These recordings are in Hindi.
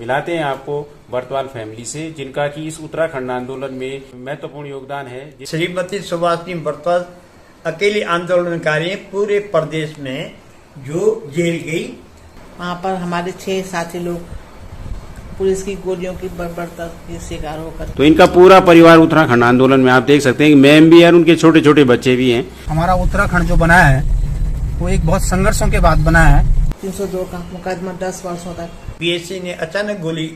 मिलाते हैं आपको बर्तवाल फैमिली से, जिनका कि इस उत्तराखंड आंदोलन में महत्वपूर्ण योगदान है। श्रीमती सुभाषिनी बर्तवाल अकेली आंदोलनकारी हैं पूरे प्रदेश में जो जेल गई। वहाँ पर हमारे 6 साथी लोग पुलिस की गोलियों की बर्बरता के शिकार होकर, तो इनका पूरा परिवार उत्तराखंड आंदोलन में आप देख सकते हैं कि मैम भी है और उनके छोटे छोटे बच्चे भी हैं। हमारा उत्तराखंड जो बना है वो एक बहुत संघर्षों के बाद बना है। 302 का मुकदमा 10 वर्षों तक। पीएससी ने अचानक गोली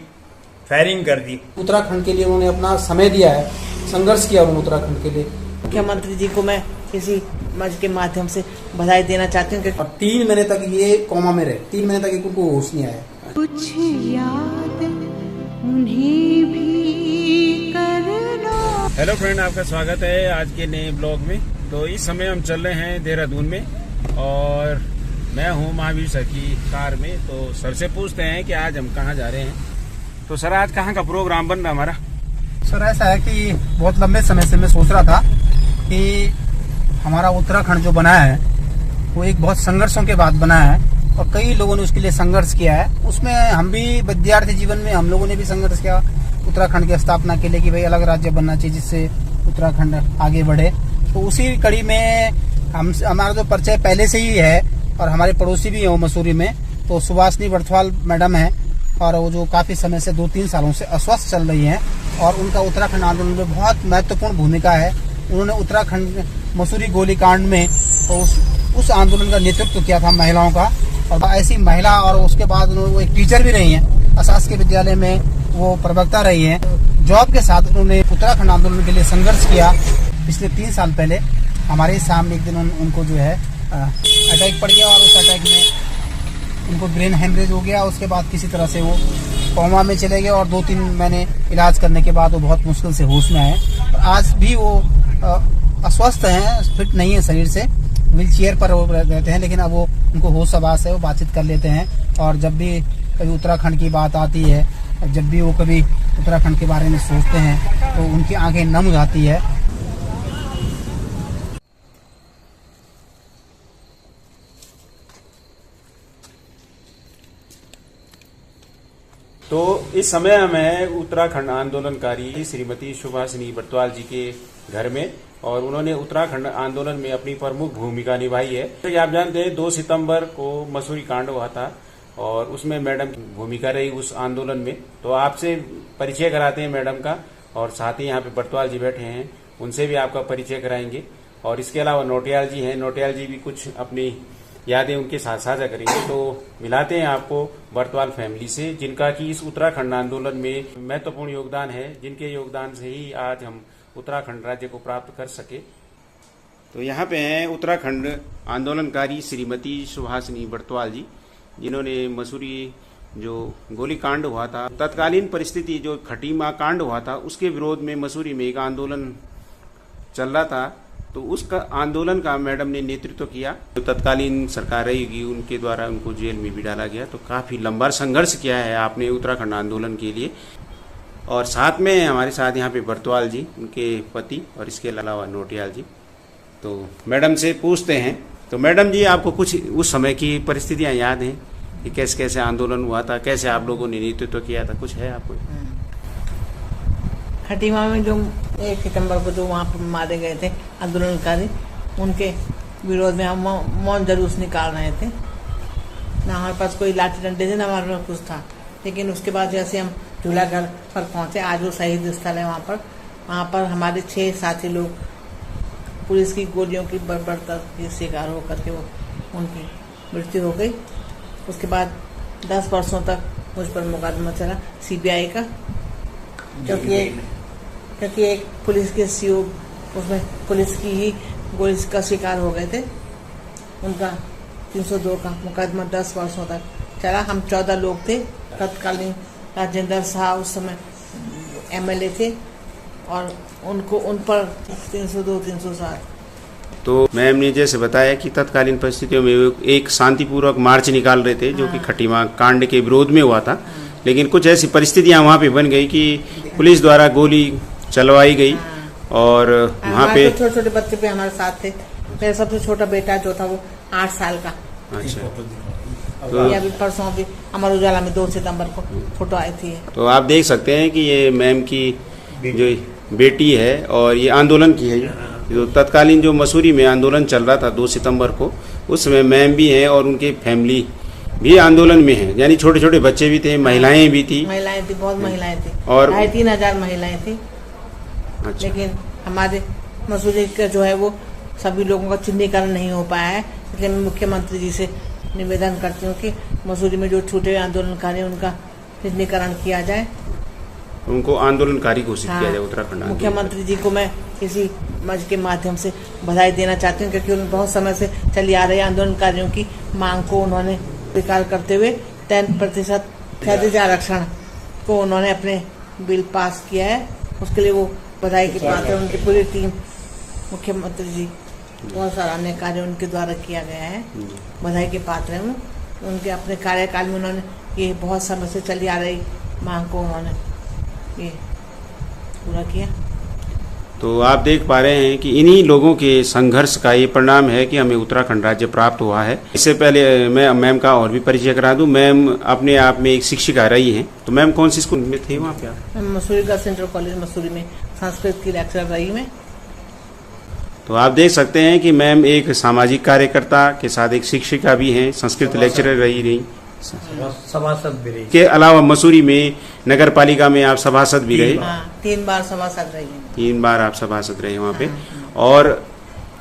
फायरिंग कर दी। उत्तराखंड के लिए उन्होंने अपना समय दिया है, संघर्ष किया उन्होंने उत्तराखंड के लिए। मुख्यमंत्री जी को मैं इसी मंच के माध्यम से बधाई देना चाहती हूँ। 3 महीने तक ये कोमा में रहे, 3 महीने तक उनको होश नहीं आया। कुछ याद उन्हें भी करना। हेलो फ्रेंड, आपका स्वागत है आज के नए ब्लॉग में। तो इस समय हम चल रहे हैं देहरादून में और मैं हूँ महावीर सर की कार में। तो सर से पूछते हैं कि आज हम कहाँ जा रहे हैं। तो सर आज कहाँ का प्रोग्राम बन रहा है हमारा? सर ऐसा है कि बहुत लंबे समय से मैं सोच रहा था कि हमारा उत्तराखंड जो बना है वो एक बहुत संघर्षों के बाद बना है और कई लोगों ने उसके लिए संघर्ष किया है। उसमें हम भी विद्यार्थी जीवन में हम लोगों ने भी संघर्ष किया उत्तराखंड की स्थापना के लिए कि भाई अलग राज्य बनना चाहिए जिससे उत्तराखंड आगे बढ़े। तो उसी कड़ी में हमारा जो परिचय पहले से ही है और हमारे पड़ोसी भी हैं मसूरी में। तो सुभाषिनी बर्तवाल मैडम है और वो जो काफी समय से 2-3 सालों से अस्वस्थ चल रही हैं और उनका उत्तराखंड आंदोलन में बहुत महत्वपूर्ण भूमिका है। उन्होंने उत्तराखंड मसूरी गोलीकांड में तो उस आंदोलन का नेतृत्व किया था महिलाओं का। और ऐसी महिला और उसके बाद वो एक टीचर भी रही हैं, अशासकीय विद्यालय में वो प्रवक्ता रही हैं। जॉब के साथ उन्होंने उत्तराखंड आंदोलन के लिए संघर्ष किया। पिछले 3 साल पहले हमारे सामने एक दिन उनको जो है अटैक पड़ गया और उस अटैक में उनको ब्रेन हेमरेज हो गया। उसके बाद किसी तरह से वो कोमा में चले गए और 2-3 महीने इलाज करने के बाद वो बहुत मुश्किल से होश में आए। आज भी वो अस्वस्थ हैं, फिट नहीं है शरीर से, व्हील चेयर पर वो रहते हैं, लेकिन अब वो उनको होश आवास है, वो बातचीत कर लेते हैं। और जब भी कभी उत्तराखंड की बात आती है, जब भी वो कभी उत्तराखंड के बारे में सोचते हैं तो उनकी आंखें नम हो जाती है। तो इस समय हमें उत्तराखंड आंदोलनकारी श्रीमती सुभाषिनी बर्तवाल जी के घर में और उन्होंने उत्तराखंड आंदोलन में अपनी प्रमुख भूमिका निभाई है। तो आप जानते हैं 2 सितंबर को मसूरी कांड हुआ था और उसमें मैडम की भूमिका रही उस आंदोलन में। तो आपसे परिचय कराते हैं मैडम का और साथ ही यहाँ पे बर्तवाल जी बैठे हैं, उनसे भी आपका परिचय कराएंगे। और इसके अलावा नोटियाल जी हैं, नोटियाल जी भी कुछ अपनी यादें उनके साथ साझा करेंगे। तो मिलाते हैं आपको बर्तवाल फैमिली से, जिनका कि इस उत्तराखंड आंदोलन में महत्वपूर्ण योगदान है, जिनके योगदान से ही आज हम उत्तराखंड राज्य को प्राप्त कर सके। तो यहाँ पे हैं उत्तराखंड आंदोलनकारी श्रीमती सुभाषिनी बर्तवाल जी, जिन्होंने मसूरी जो गोलीकांड हुआ था, तत्कालीन परिस्थिति जो खटीमा कांड हुआ था उसके विरोध में मसूरी में एक आंदोलन चल रहा था। तो उस आंदोलन का मैडम ने नेतृत्व किया। जो तत्कालीन सरकार रहेगी उनके द्वारा उनको जेल में भी डाला गया। तो काफी लंबा संघर्ष किया है आपने उत्तराखंड आंदोलन के लिए। और साथ में हमारे साथ यहाँ पे बर्तवाल जी, उनके पति, और इसके अलावा नोटियाल जी। तो मैडम से पूछते हैं। तो मैडम जी, आपको कुछ उस समय की परिस्थितियाँ याद हैं कि कैसे कैसे आंदोलन हुआ था, कैसे आप लोगों ने नेतृत्व किया था, कुछ है आपको? खटीमा में जो 1 सितंबर को जो वहाँ पर मारे गए थे आंदोलनकारी, उनके विरोध में हम मौन जुलूस निकाल रहे थे। ना हमारे पास कोई लाठी डंडे थे, ना हमारे पास कुछ था। लेकिन उसके बाद जैसे हम झूलाघर पर पहुंचे, आज वो शहीद स्थल है, वहाँ पर हमारे 6 साथी लोग पुलिस की गोलियों की बर्बरता के शिकार होकर के वो उनकी मृत्यु हो गई। उसके बाद 10 वर्षों तक मुझ पर मुकदमा चला CBI का, क्योंकि एक पुलिस के CO उसमें पुलिस की ही गोली का शिकार हो गए थे। उनका 302 का मुकदमा 10 वर्षों तक चला। हम 14 लोग थे। तत्कालीन राजेंद्र साहब उस समय MLA थे और उन पर 302-307। तो मैम ने जैसे बताया कि तत्कालीन परिस्थितियों में एक शांतिपूर्वक मार्च निकाल रहे थे, जो कि खटीमा कांड के विरोध में हुआ था। लेकिन कुछ ऐसी परिस्थितियां वहाँ पे बन गई कि पुलिस द्वारा गोली चलवाई गई और वहाँ पे छोटे छोटे बच्चे पे हमारे साथ थे। मेरा सबसे छोटा बेटा जो था वो 8 साल का। अच्छा। ये अभी परसों भी अमर उजाला में 2 सितंबर को फोटो आई थी। तो आप देख सकते हैं कि ये मैम की जो बेटी है और ये आंदोलन की है। जो तत्कालीन जो मसूरी में आंदोलन चल रहा था 2 सितंबर को, उसमें मैम भी हैं और उनकी फैमिली भी आंदोलन में है। यानी छोटे छोटे बच्चे भी थे, महिलाएं भी थी। महिलाएं थी, बहुत महिलाएं थी, और 2,500 महिलाएं थी। अच्छा। लेकिन हमारे मसूरी का जो है वो सभी लोगों का चिन्हीकरण नहीं हो पाया है, इसलिए मैं मुख्यमंत्री जी से निवेदन करती हूँ कि मसूरी में जो छूटे हुए आंदोलनकारी उनका चिन्हीकरण किया जाए, उनको आंदोलनकारी घोषित किया जाए उत्तराखंड आंदोलन। मुख्यमंत्री जी को मैं इसी मंच के माध्यम से बधाई देना चाहती हूँ, क्योंकि उन्होंने बहुत समय से चली आ रही आंदोलनकारियों की मांग को उन्होंने स्वीकार करते हुए 10% क्षैतिज आरक्षण को उन्होंने अपने बिल पास किया है। उसके लिए वो बधाई के पात्र है। उनकी पूरी टीम, मुख्यमंत्री जी, बहुत सराहनीय कार्य उनके द्वारा किया गया है, बधाई के पात्र हैं वो। उनके अपने कार्यकाल में उन्होंने ये बहुत समय से चली आ रही मांग को उन्होंने ये पूरा किया। तो आप देख पा रहे हैं कि इन्हीं लोगों के संघर्ष का ये परिणाम है कि हमें उत्तराखंड राज्य प्राप्त हुआ है। इससे पहले मैं मैम का और भी परिचय करा दूं। मैम अपने आप में एक शिक्षिका रही हैं। तो मैम कौन सी स्कूल में थे वहाँ पे आप? मैं मसूरी का सेंट्रल कॉलेज मसूरी में संस्कृत की लेक्चरर रही मैं। तो आप देख सकते हैं कि मैम एक सामाजिक कार्यकर्ता के साथ एक शिक्षिका भी हैं, संस्कृत लेक्चरर रही सभासद भी रही। के अलावा मसूरी में नगर पालिका में आप सभासद भी रहे। 3 बार सभासद रही हैं। 3 बार आप सभासद रहे वहाँ पे। और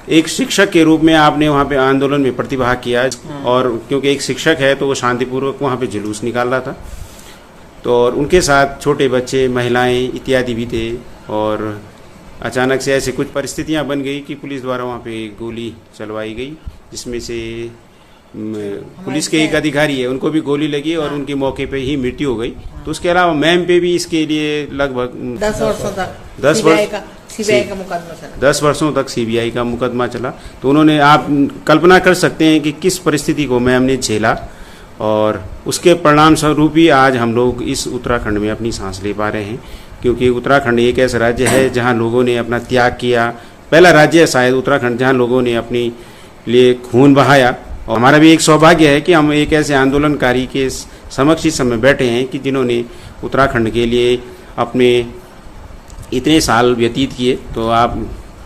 एक शिक्षक के रूप में आपने वहाँ पे आंदोलन में प्रतिभाग किया। और क्योंकि एक शिक्षक है तो वो शांतिपूर्वक वहाँ पे जुलूस निकाल रहा था, तो और उनके साथ छोटे बच्चे, महिलाएं इत्यादि भी थे। और अचानक से ऐसे कुछ परिस्थितियाँ बन गई कि पुलिस द्वारा वहाँ पे गोली चलवाई गई, जिसमें से पुलिस के एक अधिकारी है उनको भी गोली लगी और उनकी मौके पे ही मृत्यु हो गई। तो उसके अलावा मैम पे भी इसके लिए लगभग 10 वर्षों तक 10 वर्ष सीबीआई का मुकदमा चला। 10 वर्षों तक सीबीआई का मुकदमा चला। तो उन्होंने, आप कल्पना कर सकते हैं कि किस परिस्थिति को मैम ने झेला, और उसके परिणाम स्वरूप ही आज हम लोग इस उत्तराखंड में अपनी सांस ले पा रहे हैं। क्योंकि उत्तराखंड एक ऐसा राज्य है जहाँ लोगों ने अपना त्याग किया। पहला राज्य है शायद उत्तराखंड जहाँ लोगों ने अपने लिए खून बहाया। और हमारा भी एक सौभाग्य है कि हम एक ऐसे आंदोलनकारी के समक्ष इस समय बैठे हैं कि जिन्होंने उत्तराखंड के लिए अपने इतने साल व्यतीत किए। तो आप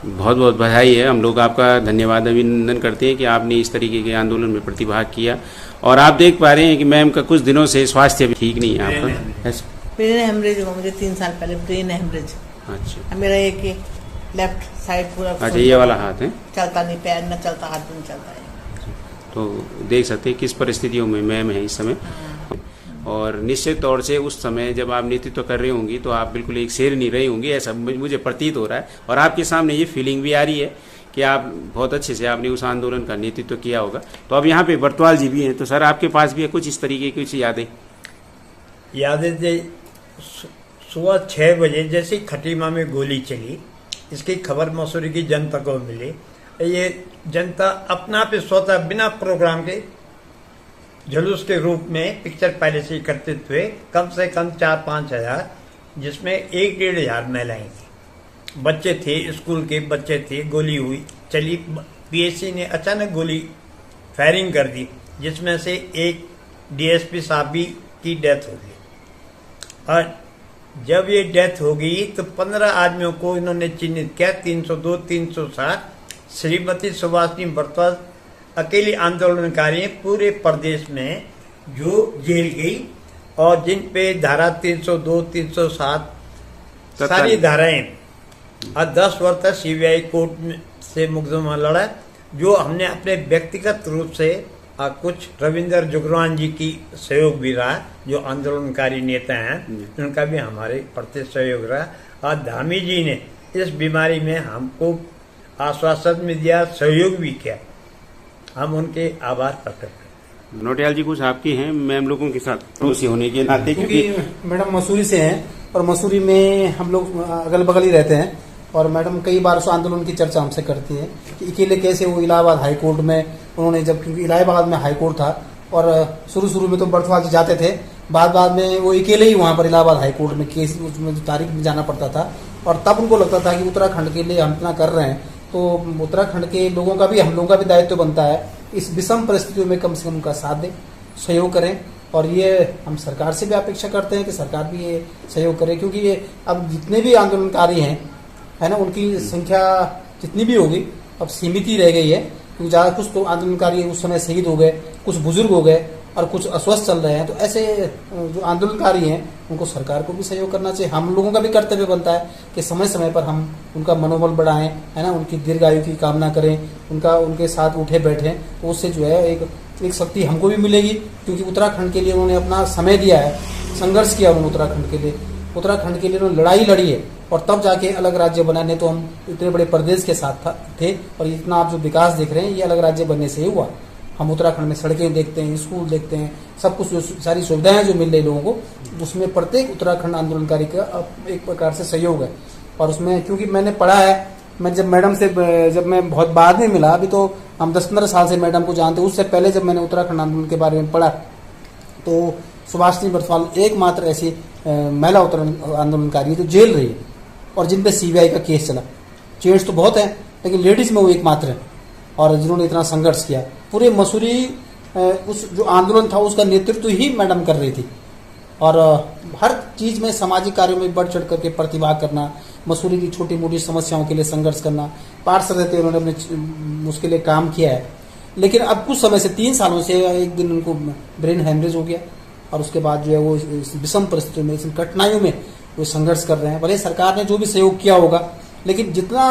बहुत बहुत बधाई है, हम लोग आपका धन्यवाद अभिनंदन करते हैं कि आपने इस तरीके के आंदोलन में प्रतिभाग किया। और आप देख पा रहे हैं कि मैम का कुछ दिनों से स्वास्थ्य भी ठीक नहीं है आपका। ब्रेन हेमरेज हुआ मुझे 3 साल पहले, ब्रेन हेमरेज। अच्छा, मेरा एक लेफ्ट साइड पूरा, अच्छा ये वाला हाथ है, चलता नहीं, पैर न चलता, हाथ नहीं चलता है। तो देख सकते हैं किस परिस्थितियों में मैम है इस समय। और निश्चित तौर से उस समय जब आप नेतृत्व कर रही होंगी तो आप बिल्कुल एक शेरनी रही होंगी, ऐसा मुझे प्रतीत हो रहा है। और आपके सामने ये फीलिंग भी आ रही है कि आप बहुत अच्छे से आपने उस आंदोलन का नेतृत्व किया होगा। तो अब यहाँ पे बर्तवाल जी भी हैं, तो सर आपके पास भी है कुछ इस तरीके की कुछ यादें? सुबह 6 बजे जैसे खटीमा में गोली चली, इसकी खबर मसूरी की जनता को मिली। ये जनता अपना पे स्वतः बिना प्रोग्राम के जुलूस के रूप में पिक्चर पैलेस एकत्रित हुए, कम से कम 4-5 हजार, जिसमें 1-1.5 हजार महिलाएं थी, बच्चे थे, स्कूल के बच्चे थे। गोली हुई चली, पीएससी ने अचानक गोली फायरिंग कर दी, जिसमें से एक डीएसपी साहब की डेथ हो गई। और जब ये डेथ हो गई तो 15 आदमियों को इन्होंने चिन्हित किया, 302, 307। श्रीमती सुभाषिनी बर्तवाल अकेली आंदोलनकारी पूरे प्रदेश में जो जेल गई, और जिन पे धारा 302, 307 सारी धाराएं, और 10 वर्ष तक सीबीआई कोर्ट में से मुकदमा लड़ा। जो हमने अपने व्यक्तिगत रूप से कुछ रविंदर जुगरान जी की सहयोग भी रहा, जो आंदोलनकारी नेता हैं, उनका भी हमारे प्रति सहयोग रहा। और धामी जी ने इस बीमारी में हमको आश्वासन में दिया, सहयोग भी किया, हम उनके आभार प्रकट करते हैं। नोटियाल जी कुछ आपकी हैं मैम लोगों के साथ पड़ोसी होने के नाते, क्योंकि मैडम मसूरी से हैं और मसूरी में हम लोग अगल बगल ही रहते हैं। और मैडम कई बार उस आंदोलन की चर्चा हमसे करती है कि अकेले कैसे वो इलाहाबाद हाई कोर्ट में उन्होंने, जब क्योंकि इलाहाबाद में हाई कोर्ट था और शुरू में तो बर्तवाल जी जाते थे, बाद में वो अकेले ही वहाँ पर इलाहाबाद हाई कोर्ट में केस, उसमें तारीख में जाना पड़ता था। और तब उनको लगता था कि उत्तराखंड के लिए हम इतना कर रहे हैं तो उत्तराखंड के लोगों का भी, हम लोगों का भी दायित्व बनता है इस विषम परिस्थितियों में कम से कम उनका साथ दें। सहयोग करें। और ये हम सरकार से भी अपेक्षा करते हैं कि सरकार भी ये सहयोग करे, क्योंकि ये अब जितने भी आंदोलनकारी हैं, है ना, उनकी संख्या जितनी भी होगी अब सीमित ही रह गई है, क्योंकि ज़्यादा कुछ तो आंदोलनकारी उस समय शहीद हो गए, कुछ बुजुर्ग हो गए और कुछ अस्वस्थ चल रहे हैं। तो ऐसे जो आंदोलनकारी हैं उनको सरकार को भी सहयोग करना चाहिए। हम लोगों का भी कर्तव्य बनता है कि समय समय पर हम उनका मनोबल बढ़ाएं, है ना, उनकी दीर्घायु की कामना करें, उनके साथ उठे बैठें। तो उससे जो है एक शक्ति हमको भी मिलेगी, क्योंकि उत्तराखंड के लिए उन्होंने अपना समय दिया है, संघर्ष किया उन्होंने उत्तराखंड के लिए उन्होंने लड़ाई लड़ी है, और तब जाके अलग राज्य बना। नहीं तो हम इतने बड़े प्रदेश के साथ थे, और इतना आप जो विकास देख रहे हैं ये अलग राज्य बनने से ही हुआ। हम उत्तराखंड में सड़कें देखते हैं, स्कूल देखते हैं, सब कुछ जो सारी सुविधाएं जो मिल रही लोगों को, उसमें प्रत्येक उत्तराखंड आंदोलनकारी का एक प्रकार से सहयोग है। और उसमें क्योंकि मैंने पढ़ा है, मैं जब मैडम से जब मैं बहुत बाद में मिला, अभी तो हम 10-15 साल से मैडम को जानते, उससे पहले जब मैंने उत्तराखंड आंदोलन के बारे में पढ़ा तो सुभाषिनी बरतवाल एकमात्र ऐसी महिला आंदोलनकारी है जो जेल रही है और जिन पे सीबीआई का केस चला। जेंट्स तो बहुत हैं लेकिन लेडीज में वो एकमात्र है, और जिन्होंने इतना संघर्ष किया। पूरे मसूरी उस जो आंदोलन था उसका नेतृत्व ही मैडम कर रही थी, और हर चीज में सामाजिक कार्यों में बढ़ चढ़ करके प्रतिभाग करना, मसूरी की छोटी मोटी समस्याओं के लिए संघर्ष करना। पार्षद रहते उन्होंने उसके लिए काम किया है। लेकिन अब कुछ समय से 3 सालों से एक दिन उनको ब्रेन हेमरेज हो गया, और उसके बाद जो है वो इस विषम परिस्थितियों में, इस कठिनाइयों में वो संघर्ष कर रहे हैं। भले सरकार ने जो भी सहयोग किया होगा, लेकिन जितना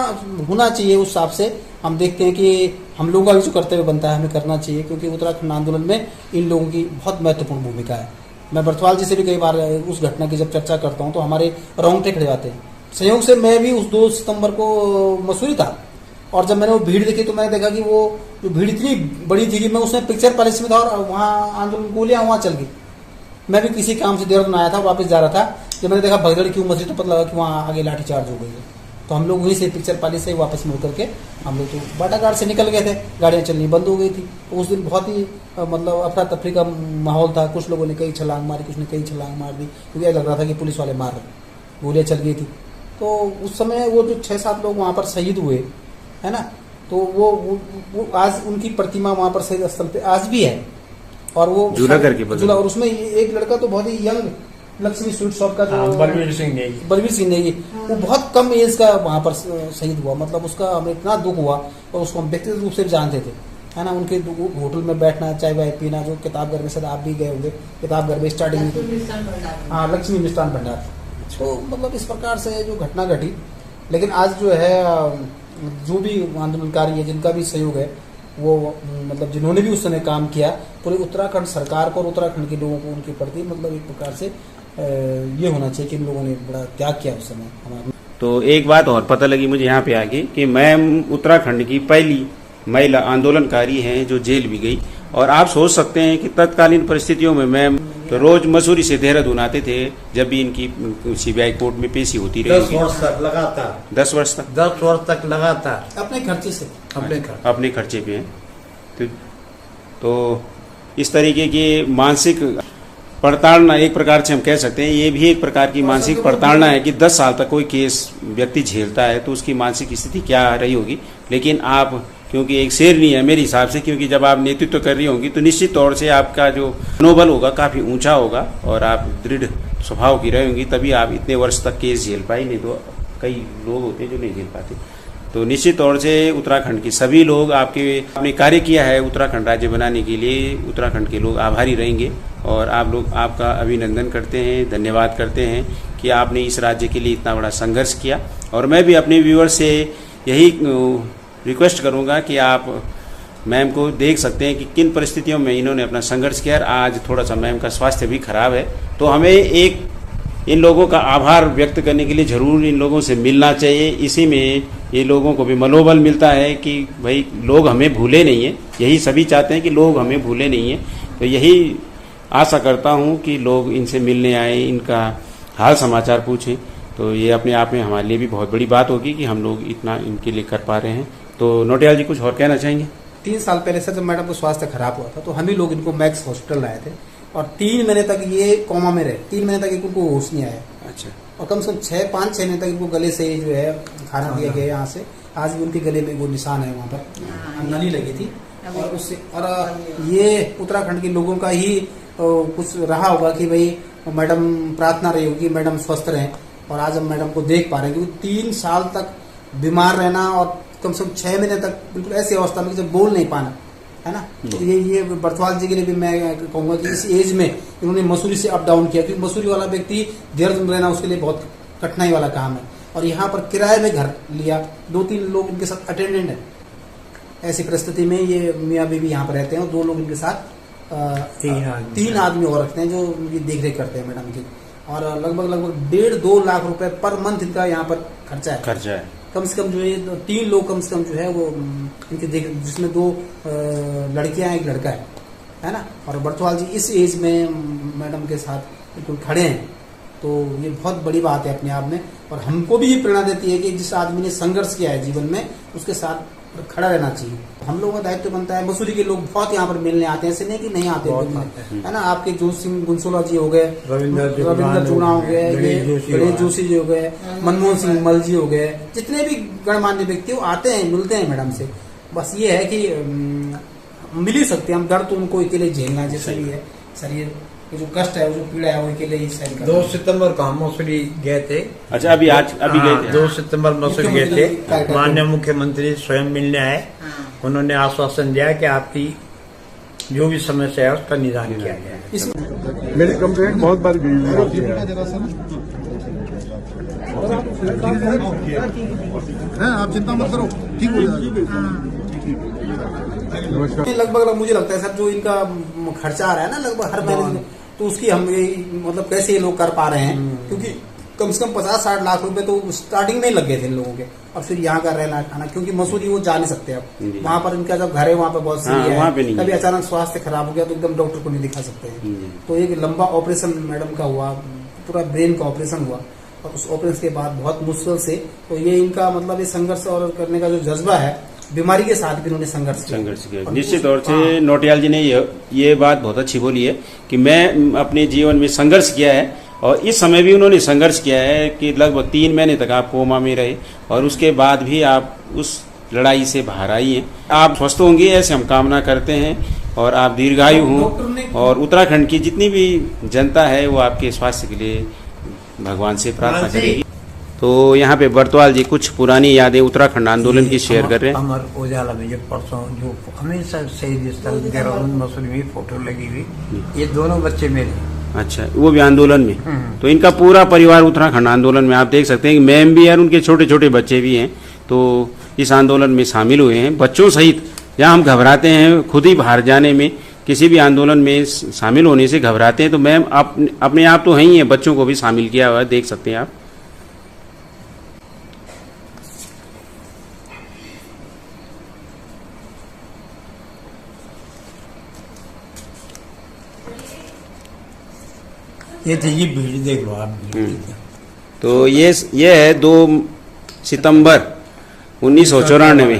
होना चाहिए उस हिसाब से हम देखते हैं कि हम लोगों का भी जो कर्तव्य बनता है हमें करना चाहिए, क्योंकि उत्तराखंड आंदोलन में इन लोगों की बहुत महत्वपूर्ण भूमिका है। मैं बरतवाल जी से भी कई बार उस घटना की जब चर्चा करता हूँ तो हमारे रोंगटे खड़े जाते हैं। संयोग से मैं भी उस 2 सितंबर को मसूरी था, और जब मैंने वो भीड़ देखी तो मैंने देखा कि वो जो भीड़ इतनी बड़ी थी कि मैं उसमें पिक्चर पैलेस में था, और वहाँ आंदोलन गोलियां वहाँ चल गई। मैं भी किसी काम से देहरादून आया था, वापस जा रहा था, जब मैंने देखा भगदड़ क्यों मची तो पता लगा कि वहाँ आगे लाठीचार्ज हो गई है। तो हम लोग वहीं से पिक्चर पैलेस से वापस मुड़ करके हम लोग तो बाटा घाट से निकल गए थे, गाड़ियाँ चलनी बंद हो गई थी। तो उस दिन बहुत ही मतलब अफरा तफरी का माहौल था। कुछ लोगों ने कई छलांग मारी, कुछ ने कई छलांग मार दी, क्योंकि लग रहा था कि पुलिस वाले मार रहे, गोलियाँ चल गई थी। तो उस समय वो जो 6-7 लोग वहाँ पर शहीद हुए, है ना, तो वो आज उनकी प्रतिमा वहाँ पर शहीद स्थल पे आज भी है, और वो झूला करके बदला। और उसमें एक लड़का तो बहुत ही यंग, लक्ष्मी स्वीट शॉप का जो बलवीर सिंह नेगी, वो बहुत कम एज का वहाँ पर शहीद हुआ। मतलब उसका हमें इतना दुख हुआ, और उसको हम व्यक्तिगत रूप से जानते थे, है ना। उनके होटल में बैठना, चाय वाय पीना, जो किताब घर में, शायद आप भी गए होंगे किताब घर में स्टार्टिंग में, हाँ, लक्ष्मी मिष्ठान भंडार। तो मतलब इस प्रकार से जो घटना घटी। लेकिन आज जो है जो भी आंदोलनकारी है, जिनका भी सहयोग है, वो मतलब जिन्होंने भी उस समय काम किया, पूरे उत्तराखंड सरकार को और उत्तराखंड के लोगों को उनके प्रति मतलब एक प्रकार से ये होना चाहिए कि इन लोगों ने बड़ा त्याग किया उस समय हमारा। तो एक बात और पता लगी मुझे यहाँ पे आके कि मैम उत्तराखंड की पहली महिला आंदोलनकारी हैं जो जेल भी गई। और आप सोच सकते हैं कि तत्कालीन परिस्थितियों में मैम तो रोज मसूरी से देहरादून आते थे जब भी इनकी सीबीआई कोर्ट में पेशी होती रही। 10 वर्ष तक लगातार, 10 वर्ष तक लगातार अपने खर्चे से, अपने खर्चे पे हैं। तो इस तरीके की मानसिक प्रताड़ना एक प्रकार से हम कह सकते हैं, ये भी एक प्रकार की मानसिक प्रताड़ना है कि 10 साल तक कोई केस व्यक्ति झेलता है तो उसकी मानसिक स्थिति क्या रही होगी। लेकिन आप क्योंकि एक शेरनी है मेरे हिसाब से, क्योंकि जब आप नेतृत्व कर रही होंगी तो निश्चित तौर से आपका जो मनोबल होगा काफी ऊंचा होगा और आप दृढ़ स्वभाव की रहेंगी, तभी आप इतने वर्ष तक केस झेल पाई। नहीं तो कई लोग होते हैं जो नहीं झेल पाते। तो निश्चित तौर से उत्तराखंड के सभी लोग आपने कार्य किया है उत्तराखंड राज्य बनाने के लिए, उत्तराखंड के लोग आभारी रहेंगे और आप लोग आपका अभिनंदन करते हैं, धन्यवाद करते हैं कि आपने इस राज्य के लिए इतना बड़ा संघर्ष किया। और मैं भी अपने व्यूअर से यही रिक्वेस्ट करूंगा कि आप मैम को देख सकते हैं कि किन परिस्थितियों में इन्होंने अपना संघर्ष किया। आज थोड़ा सा मैम का स्वास्थ्य भी खराब है, तो हमें एक इन लोगों का आभार व्यक्त करने के लिए जरूर इन लोगों से मिलना चाहिए। इसी में ये लोगों को भी मनोबल मिलता है कि भाई लोग हमें भूले नहीं हैं। यही सभी चाहते हैं कि लोग हमें भूले नहीं हैं। तो यही आशा करता हूं कि लोग इनसे मिलने आए, इनका हाल समाचार पूछें। तो ये अपने आप में हमारे लिए भी बहुत बड़ी बात होगी कि हम लोग इतना इनके लिए कर पा रहे हैं। तो नोटियाल जी कुछ और कहना चाहेंगे? 3 साल पहले सर जब मैडम को स्वास्थ्य खराब हुआ था तो हम ही लोग इनको मैक्स हॉस्पिटल लाए थे और 3 महीने तक ये कोमा में रहे। 3 महीने तक इनको होश नहीं आया। अच्छा। और कम से कम 5-6 महीने तक इनको गले से जो है खाना दिया गया यहाँ से। आज भी उनके गले में वो निशान है, वहाँ पर नली लगी थी। और उससे और ये उत्तराखंड के लोगों का ही कुछ रहा होगा कि भाई मैडम प्रार्थना रही होगी मैडम स्वस्थ रहें, और आज हम मैडम को देख पा रहे हैं क्योंकि 3 साल तक बीमार रहना और कम से कम 6 महीने तक बिल्कुल ऐसी अवस्था में कि जब बोल नहीं पाना, है ना। तो ये बरतवाल जी के लिए भी मैं कहूँगा कि इस एज में इन्होंने मसूरी से अप डाउन किया, क्योंकि मसूरी वाला व्यक्ति देहरादून रहना उसके लिए बहुत कठिनाई वाला काम है, और यहाँ पर किराए में घर लिया, 2-3 लोग इनके साथ अटेंडेंट है। ऐसी परिस्थिति में ये मियाँ बीवी यहाँ पर रहते हैं और 2 लोग इनके साथ 3 आदमी और रखते हैं जो उनकी देख रेख करते हैं मैडम की, और लगभग 1.5-2 लाख रुपए पर मंथ इनका यहाँ पर खर्चा है। कम से कम जो है 3 लोग कम से कम जो है वो इनके देख, जिसमें 2 लड़कियां हैं, 1 लड़का है ना। और बरतवाल जी इस एज में मैडम के साथ बिल्कुल खड़े हैं, तो ये बहुत बड़ी बात है अपने आप में, और हमको भी ये प्रेरणा देती है कि जिस आदमी ने संघर्ष किया है जीवन में उसके साथ खड़ा रहना चाहिए। हम लोगों का दायित्व बनता है, मसूरी के लोग बहुत यहाँ पर मिलने आते हैं, ऐसे नहीं कि नहीं आते है ना। आपके जोश सिंह गुंसोला जी हो गए, रविंद्र चूड़ा हो गए, गणेश जोशी जी हो गए, मनमोहन सिंह मल जी हो गए, जितने भी गणमान्य व्यक्ति वो आते हैं, मिलते हैं मैडम से। बस ये है कि मिल ही सकते हैं हम, दर्द तो उनको अकेले झेलना जैसे भी है, शरीर जो कष्ट है, वो जो पीड़ा है वो अकेले ही सहन करना। 2 सितंबर को हम मसूरी गए थे। अच्छा, अभी गए थे। 2 सितंबर मसूरी गए थे। माननीय मुख्यमंत्री स्वयं मिलने आए, उन्होंने आश्वासन दिया कि आपकी जो भी समस्या है उसका निदान किया जाए। मेरी कंप्लेंट बहुत बार गई है, आप चिंता मत करो, ठीक हो जाएगा। लगभग मुझे लगता है सर जो इनका खर्चा आ रहा है ना लगभग हर महीने, तो उसकी हम मतलब कैसे ये लोग कर पा रहे हैं, क्योंकि कम से कम 50-60 लाख रुपए तो स्टार्टिंग में ही लग गए थे इन लोगों के, और फिर यहाँ का रहना खाना, क्योंकि मसूरी वो जा नहीं सकते अब, वहाँ पर इनका जब घर है वहाँ पर बहुत सही है, कभी अचानक स्वास्थ्य खराब हो गया तो एकदम डॉक्टर को नहीं दिखा सकते हैं। तो एक लंबा ऑपरेशन मैडम का हुआ, पूरा ब्रेन का ऑपरेशन हुआ, और उस ऑपरेशन के बाद बहुत मुश्किल से, तो ये इनका मतलब ये संघर्ष और करने का जो जज्बा है, बीमारी के साथ भी उन्होंने संघर्ष किया। निश्चित तौर से नौटियाल जी ने ये बात बहुत अच्छी बोली है कि मैं अपने जीवन में संघर्ष किया है, और इस समय भी उन्होंने संघर्ष किया है कि लगभग 3 महीने तक आप कोमा में रहे, और उसके बाद भी आप उस लड़ाई से बाहर आई हैं। आप स्वस्थ होंगे ऐसे हम कामना करते हैं, और आप दीर्घायु हों, और उत्तराखंड की जितनी भी जनता है वो आपके स्वास्थ्य के लिए भगवान से प्रार्थना करेगी। तो यहाँ पे बरतवाल जी कुछ पुरानी यादें उत्तराखंड आंदोलन की शेयर कर रहे हैं। अमर उजाला में जो परसों जो हमेशा शहीद स्थल देहरादून मसूरी में फोटो लगी हुई, ये दोनों बच्चे मेरे। अच्छा, वो भी आंदोलन में? तो इनका पूरा परिवार उत्तराखंड आंदोलन में, आप देख सकते हैं कि मैम भी है, उनके छोटे छोटे बच्चे भी हैं, तो इस आंदोलन में शामिल हुए हैं बच्चों सहित। जहाँ हम घबराते हैं खुद ही बाहर जाने में, किसी भी आंदोलन में शामिल होने से घबराते हैं, तो मैम अपने आप तो है ही है, बच्चों को भी शामिल किया हुआ है, देख सकते हैं आप। ये थी ये भीड़, देख लो आप भीड़। तो ये है 2 सितंबर 1994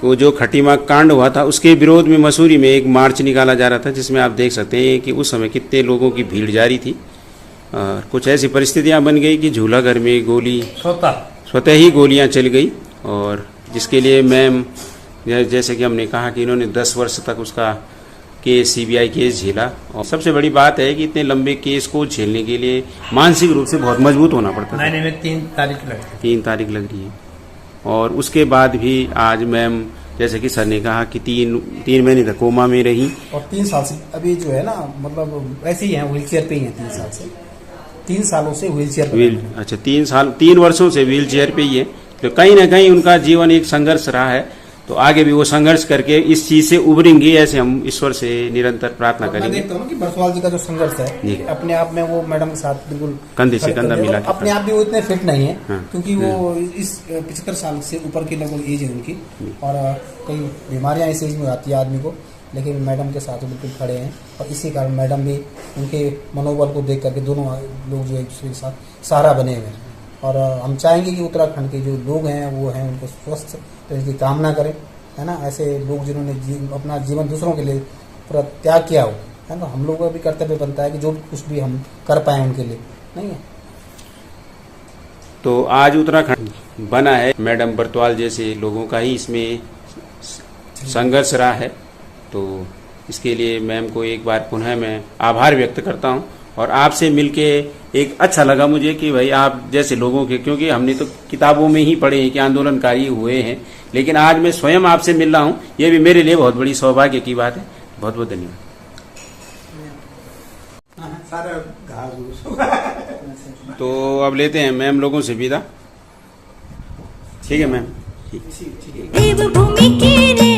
को जो खटीमा कांड हुआ था, उसके विरोध में मसूरी में एक मार्च निकाला जा रहा था, जिसमें आप देख सकते हैं कि उस समय कितने लोगों की भीड़ जारी थी। और कुछ ऐसी परिस्थितियां बन गई कि झूला घर में गोली स्वतः ही गोलियां चल गई, और जिसके लिए मैम जैसे कि हमने कहा कि इन्होंने 10 वर्ष तक उसका केस CBI केस झेला। और सबसे बड़ी बात है कि इतने लंबे केस को झेलने के लिए मानसिक रूप से बहुत मजबूत होना पड़ता है। महीने में 3 तारीख लग 3 तारीख लग रही है, और उसके बाद भी आज मैम जैसे कि सर ने कहा कि 3 महीने तक कोमा में रही, और 3 साल से अभी जो है ना मतलब ऐसे ही है, व्हील चेयर पे ही है 3 साल से, 3 सालों से व्हील चेयर पे। अच्छा, 3 वर्षों से व्हील चेयर पे ही है। तो कहीं ना कहीं उनका जीवन एक संघर्ष रहा है, तो आगे भी वो संघर्ष करके इस चीज से उभरेंगे, ऐसे हम ईश्वर से निरंतर प्रार्थना करेंगे। मैं देखता हूँ कि बरसवाल जी का जो संघर्ष है अपने आप में, वो मैडम के साथ बिल्कुल कंधे से कंधा मिला के, अपने आप भी वो इतने फिट नहीं है, हाँ, क्योंकि वो इस 75 साल से ऊपर की लगभग एज है उनकी, और कई बीमारियां इस एज में आती है आदमी को, लेकिन मैडम के साथ बिल्कुल खड़े हैं, और इसी कारण मैडम भी उनके मनोबल को देख करके दोनों लोग जो एक दूसरे के साथ सहारा बने हुए हैं। और हम चाहेंगे कि उत्तराखंड के जो लोग हैं वो हैं उनको स्वस्थ रहने की कामना करें, है ना। ऐसे लोग जिन्होंने अपना जीवन दूसरों के लिए पूरा त्याग किया हो, है ना, हम लोगों का भी कर्तव्य बनता है कि जो कुछ भी हम कर पाए उनके लिए, नहीं है। तो आज उत्तराखंड बना है मैडम बरतवाल जैसे लोगों का ही इसमें संघर्ष रहा है। तो इसके लिए मैम को एक बार पुनः मैं आभार व्यक्त करता हूं और आपसे मिलके एक अच्छा लगा मुझे कि भाई आप जैसे लोगों के, क्योंकि हमने तो किताबों में ही पढ़े हैं कि आंदोलनकारी हुए हैं, लेकिन आज मैं स्वयं आपसे मिल रहा हूं, ये भी मेरे लिए बहुत बड़ी सौभाग्य की बात है। बहुत बहुत धन्यवाद। तो अब लेते हैं मैम लोगों से विदा। ठीक है मैम। देवभूमि की